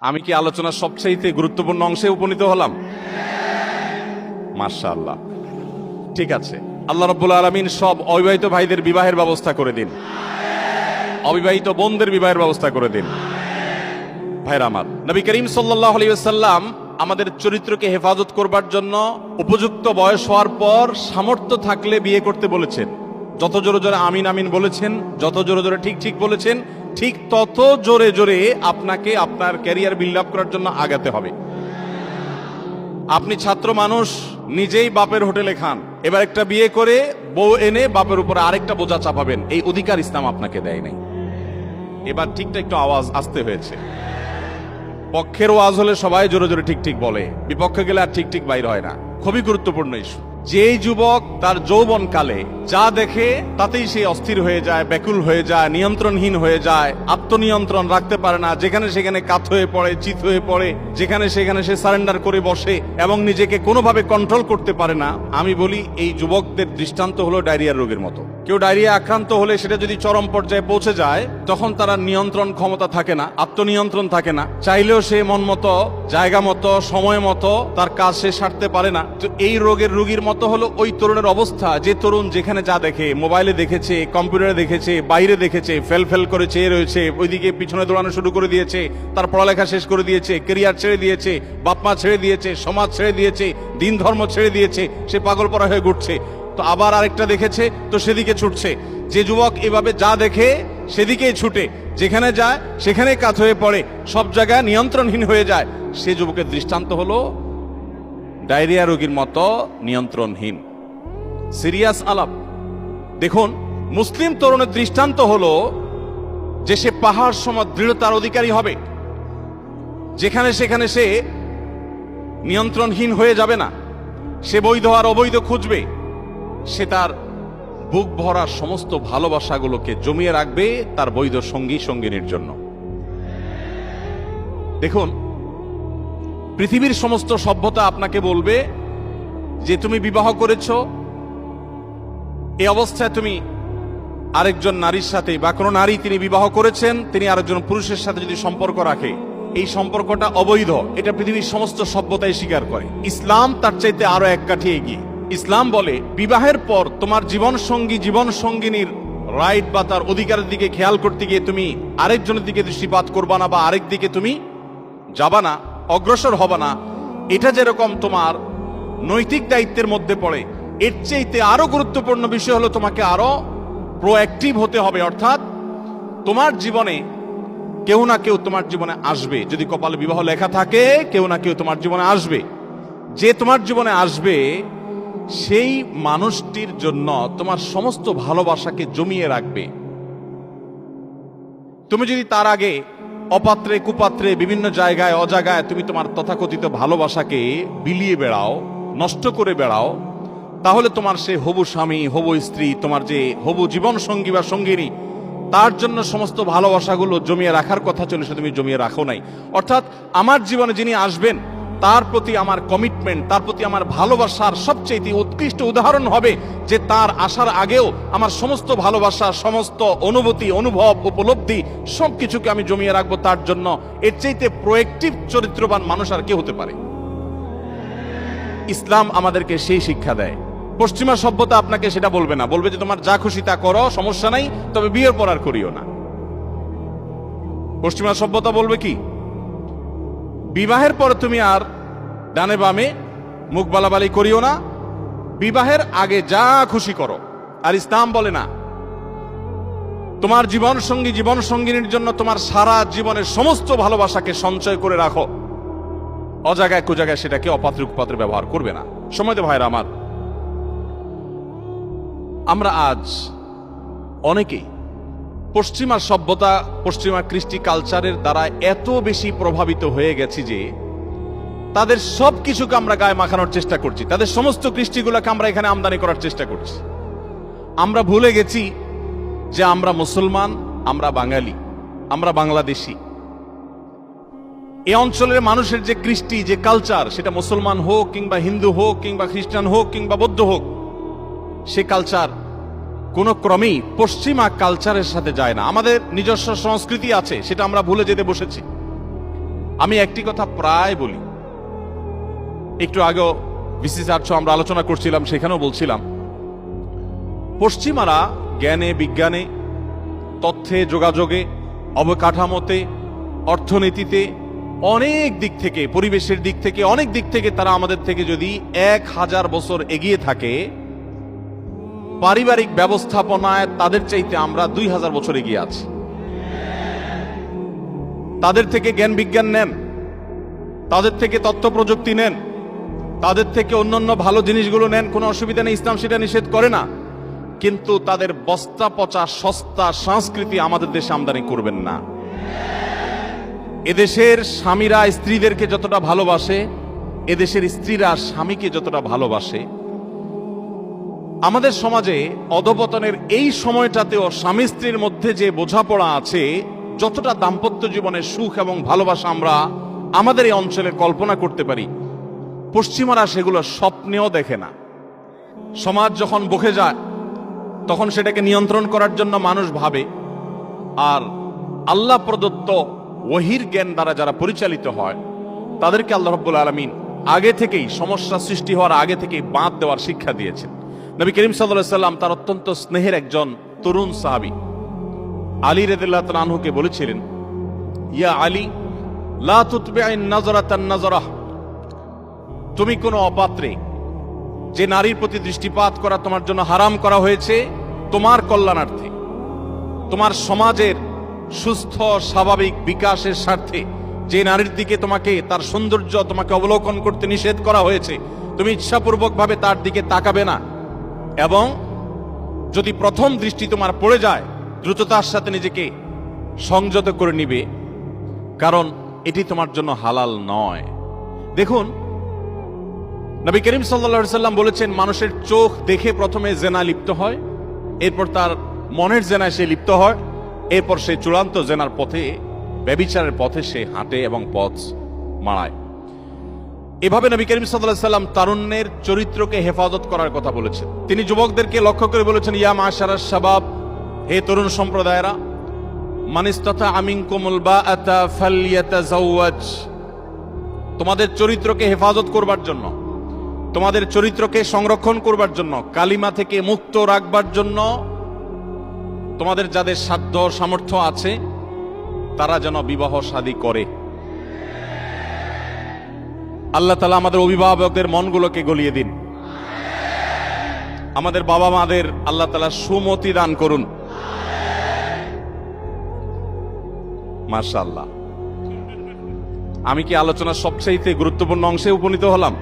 আমি কি আলোচনার সবচেয়ে গুরুত্বপূর্ণ অংশে উপনীত হলাম? মাশাআল্লাহ। ঠিক আছে, আল্লাহ রাব্বুল আলামিন সব অবিবাহিত ভাইদের বিবাহের ব্যবস্থা করে দিন, অবিবাহিত বোনদের বিবাহের ব্যবস্থা করে দিন। ভাইরা আমার, নবী করিম সাল্লাল্লাহু আলাইহি ওয়াসাল্লাম আমাদের চরিত্রকে হেফাজত করবার জন্য উপযুক্ত বয়স হওয়ার পর সামর্থ্য থাকলে বিয়ে করতে বলেছেন। যত জোরে জোরে আমিন আমিন বলেছেন, যত জোরে জোরে ঠিক ঠিক বলেছেন, ঠিক তত জোরে জোরে আপনাকে আপনার ক্যারিয়ার বিল্ড আপ করার জন্য আগাতে হবে। আপনি ছাত্র মানুষ, নিজেই বাপের হোটেলে খান, এবার একটা বিয়ে করে বউ এনে বাপের উপরে আরেকটা বোঝা চাপাবেন, এই অধিকার ইসলাম আপনাকে দেয় নাই। এবার ঠিকটা একটু আওয়াজ আসতে হয়েছে। পক্ষের ওয়াজ হলে সবাই জোরে জোরে ঠিক ঠিক বলে, বিপক্ষে গেলে আর ঠিক ঠিক বাইর হয় না। খুবই গুরুত্বপূর্ণ ইস্যু। যেই যুবক তার যৌবন কালে যা দেখে তাতেই সে অস্থির হয়ে যায়, ব্যাকুল হয়ে যায়, নিয়ন্ত্রণহীন হয়ে যায়, আত্মনিয়ন্ত্রণ রাখতে পারে না, যেখানে সেখানে কাত হয়ে পড়ে, চিত হয়ে পড়ে, যেখানে সেখানে সে সারেন্ডার করে বসে এবং নিজেকে কোনোভাবে কন্ট্রোল করতে পারে না, আমি বলি এই যুবকদের দৃষ্টান্ত হলো ডায়রিয়ার রোগের মতো। কেউ ডায়রিয়া আক্রান্ত হলে সেটা যদি চরম পর্যায়ে পৌঁছে যায়, তখন তারা নিয়ন্ত্রণ ক্ষমতা থাকে না, আত্মনিয়ন্ত্রণ থাকে না, চাইলেও সে মন মতো, জায়গা মতো, সময় মতো তার কাজ সে সারতে পারে না। তো এই রোগের রোগীর মতো হলো ওই তরুণের অবস্থা, যে তরুণ যেখানে যা দেখে, মোবাইলে দেখেছে, কম্পিউটারে দেখেছে, বাইরে দেখেছে, ফেল ফেল করে চেয়ে রয়েছে, ওইদিকে পিছনে দৌড়ানো শুরু করে দিয়েছে, তার পড়ালেখা শেষ করে দিয়েছে, কেরিয়ার ছেড়ে দিয়েছে, বাপমা ছেড়ে দিয়েছে, সমাজ ছেড়ে দিয়েছে, দিন ধর্ম ছেড়ে দিয়েছে, সে পাগল পড়া হয়ে ঘুরছে। তো আবার আরেকটা দেখেছে, তো সেদিকে ছুটছে। যে যুবক এভাবে যা দেখে সেদিকেই ছুটে, যেখানে যায় সেখানে কাত হয়ে পড়ে, সব জায়গায় নিয়ন্ত্রণহীন হয়ে যায়, সে যুবকের দৃষ্টান্ত হলো ডায়রিয়া রোগীর মতো নিয়ন্ত্রণহীন। সিরিয়াস আলাপ। দেখুন, মুসলিম তরুণের দৃষ্টান্ত হলো যে সে পাহাড় সম দৃঢ়তার অধিকারী হবে, যেখানে সেখানে সে নিয়ন্ত্রণহীন হয়ে যাবে না, সে বৈধ আর অবৈধ খুঁজবে, সে তার বুক ভরা সমস্ত ভালোবাসাগুলোকে জমিয়ে রাখবে তার বৈধ সঙ্গী সঙ্গিনীর জন্য। দেখুন, পৃথিবীর সমস্ত সভ্যতা আপনাকে বলবে যে তুমি বিবাহ করেছো, এই অবস্থায় তুমি আরেকজন নারীর সাথে, বা কোনো নারী তিনি বিবাহ করেছেন, তিনি আরেকজন পুরুষের সাথে যদি সম্পর্ক রাখে, এই সম্পর্কটা অবৈধ। এটা পৃথিবীর সমস্ত সভ্যতাই স্বীকার করে। ইসলাম তার চাইতে আরো এক কাঠি এগিয়ে। ইসলাম বলে বিবাহের পর তোমার জীবন সঙ্গী, জীবন সঙ্গিনীর রাইট বা তার অধিকারের দিকে খেয়াল করতে গিয়ে তুমি আরেকজনের দিকে দৃষ্টিপাত করবা না, বা আরেক দিকে তুমি যাবা না, অগ্রসর হবা না। এটা যেরকম তোমার নৈতিক দায়িত্বের মধ্যে পড়ে, এর চাইতে আরো গুরুত্বপূর্ণ বিষয় হলো তোমাকে আরো প্রোঅ্যাক্টিভ হতে হবে। অর্থাৎ তোমার জীবনে কেউ না কেউ তোমার জীবনে আসবে, যদি কপালে বিবাহ লেখা থাকে, কেউ না কেউ তোমার জীবনে আসবে। যে তোমার জীবনে আসবে সেই মানুষটির জন্য তোমার সমস্ত ভালোবাসাকে জমিয়ে রাখবে। তুমি যদি তার আগে অপাত্রে কুপাত্রে বিভিন্ন জায়গায় অজাগায় তুমি তোমার তথাকথিত ভালোবাসাকে বিলিয়ে বেড়াও, নষ্ট করে বেড়াও, তাহলে তোমার সে হবু স্বামী, হবু স্ত্রী, তোমার যে হবু জীবন সঙ্গী বা সঙ্গিনী, তার জন্য সমস্ত ভালোবাসাগুলো জমিয়ে রাখার কথা ছিল, সে তুমি জমিয়ে রাখো নাই। অর্থাৎ আমার জীবনে যিনি আসবেন তার প্রতি আমার কমিটমেন্ট, তার প্রতি আমার ভালোবাসার সবচেয়ে উৎকৃষ্ট উদাহরণ হবে যে তার আসার আগেও আমার সমস্ত ভালোবাসা, সমস্ত অনুভূতি, অনুভব, উপলব্ধি সবকিছুকে আমি জমিয়ে রাখবো তার জন্য। এর চাইতে প্রোঅ্যাক্টিভ চরিত্রবান মানুষ আর কে হতে পারে? ইসলাম আমাদেরকে সেই শিক্ষা দেয়। পশ্চিমা সভ্যতা আপনাকে সেটা বলবে না, বলবে যে তোমার যা খুশি তা করো, সমস্যা নাই, তবে বিয়ের পর আর করিও না। পশ্চিমা সভ্যতা বলবে কি, বিবাহের পর তুমি আর ডানে বামে মুখ বালাবালি করিও না, বিবাহের আগে যা খুশি করো। আর ইসলাম বলে না, তোমার জীবন সঙ্গী, জীবন সঙ্গিনীর জন্য তোমার সারা জীবনের সমস্ত ভালোবাসাকে সঞ্চয় করে রাখো, অজাগায় কুজাগায় সেটাকে অপাত্রে কুপাত্রে ব্যবহার করবে না। সময়তো ভাইরা আমার, আমরা আজ অনেকেই পশ্চিমা সভ্যতা, পশ্চিমা কৃষ্টি কালচারের দ্বারা এত বেশি প্রভাবিত হয়ে গেছি যে তাদের সব কিছুকে আমরা গায়ে মাখানোর চেষ্টা করছি, তাদের সমস্ত কৃষ্টিগুলোকে আমরা এখানে আমদানি করার চেষ্টা করছি। আমরা ভুলে গেছি যে আমরা মুসলমান, আমরা বাঙালি, আমরা বাংলাদেশি। এই অঞ্চলের মানুষের যে কৃষ্টি, যে কালচার, সেটা মুসলমান হোক কিংবা হিন্দু হোক কিংবা খ্রিস্টান হোক কিংবা বৌদ্ধ হোক, সে কালচার কোনো ক্রমেই পশ্চিমা কালচারের সাথে যায় না। আমাদের নিজস্ব সংস্কৃতি আছে, সেটা আমরা ভুলে যেতে বসেছি। আমি একটি কথা প্রায় বলি, একটু আগেও বিসিসি আমরা আলোচনা করছিলাম, সেখানেও বলছিলাম, পশ্চিমারা জ্ঞানে বিজ্ঞানে, তথ্যে যোগাযোগে, অবকাঠামোতে, অর্থনীতিতে, অনেক দিক থেকে, পরিবেশের দিক থেকে, অনেক দিক থেকে তারা আমাদের থেকে যদি 1000 বছর এগিয়ে থাকে, পারিবারিক ব্যবস্থাপনায় তাদের চাইতে আমরা 2000 বছর এগিয়ে আছি। তাদের থেকে জ্ঞান বিজ্ঞান নেন, তাদের থেকে তথ্য প্রযুক্তি নেন, তাদের থেকে অন্যান্য ভালো জিনিসগুলো নেন, কোনো অসুবিধা নেই, ইসলাম সেটা নিষেধ করে না। কিন্তু তাদের বস্তা পচা সস্তা সংস্কৃতি আমাদের দেশে আমদানি করবেন না। এদেশের স্বামীরা স্ত্রীদেরকে যতটা ভালোবাসে, এদেশের স্ত্রীরা স্বামীকে যতটা ভালোবাসে, আমাদের সমাজে অধপতনের এই সময়টাতেও স্বামী স্ত্রীর মধ্যে যে বোঝাপড়া আছে, যতটা দাম্পত্য জীবনের সুখ এবং ভালোবাসা আমরা আমাদের এই অঞ্চলে কল্পনা করতে পারি, পশ্চিমারা সেগুলো স্বপ্নেও দেখে না। সমাজ যখন বকে যায় তখন সেটাকে নিয়ন্ত্রণ করার জন্য মানুষ ভাবে, আর আল্লাহ প্রদত্ত ওহীর জ্ঞান দ্বারা যারা পরিচালিত হয় তাদেরকে আল্লাহ রাব্বুল আলামিন আগে থেকেই, সমস্যা সৃষ্টি হওয়ার আগে থেকেই বাঁধ দেওয়ার শিক্ষা দিয়েছেন। নবী করিম সাল্লাল্লাহু আলাইহি সাল্লাম তার অত্যন্ত স্নেহের একজন তরুণ সাহাবী আলী রাদিয়াল্লাহু তাআলা আনহুকে বলেছিলেন, ইয়া আলী লা তুতবি'ন নাযরাতান নাযরাহ, তুমি কোন অপাত্রে যে নারীর প্রতি দৃষ্টিপাত করা তোমার জন্য হারাম করা হয়েছে, তোমার কল্যাণার্থে, তোমার সমাজের সুস্থ স্বাভাবিক বিকাশের স্বার্থে যে নারীর দিকে তোমাকে, তার সৌন্দর্য তোমাকে অবলোকন করতে নিষেধ করা হয়েছে, তুমি ইচ্ছাপূর্বক ভাবে তার দিকে তাকাবে না, এবং যদি প্রথম দৃষ্টি তোমার পড়ে যায় দ্রুততার সাথে নিজেকে সংযত করে নিবে, কারণ এটি তোমার জন্য হালাল নয়। দেখুন, নবী করিম সাল্লাল্লাহু আলাইহি সাল্লাম বলেছেন, মানুষের চোখ দেখে প্রথমে জেনা লিপ্ত হয়, এরপর তার মনের জেনায় সে লিপ্ত হয়, এরপর সে চূড়ান্ত জেনার পথে, ব্যভিচারের পথে সে হাঁটে এবং পথ মাড়ায়। এভাবে নবী করিম সাল্লাল্লাহু আলাইহি সাল্লাম তারুণ্যের চরিত্রকে হেফাজত করার কথা বলেছেন। তিনি যুবকদেরকে লক্ষ্য করে বলেছেন, ইয়া মাশারাশ শাবাব, হে তরুণ সম্প্রদায়েরা, মান ইসতাতা মিনকুমুল বাআতা ফালইয়াতাযাওয়াজ, তোমাদের চরিত্রকে হেফাজত করবার জন্য, তোমাদের চরিত্রকে সংরক্ষণ করবার জন্য, কালিমা থেকে মুক্ত রাখবার জন্য তোমাদের যাদের সাধ্য সামর্থ্য আছে তারা যেন বিবাহ শাদী করে। আল্লাহ তাআলা আমাদের অভিভাবকদের মনগুলোকে গলিয়ে দিন, আমাদের বাবা মাদের আল্লাহ তাআলা সুমতি দান করুন। মাশাআল্লাহ, আমি কি আলোচনার সবচেয়ে গুরুত্বপূর্ণ অংশে উপনীত হলাম?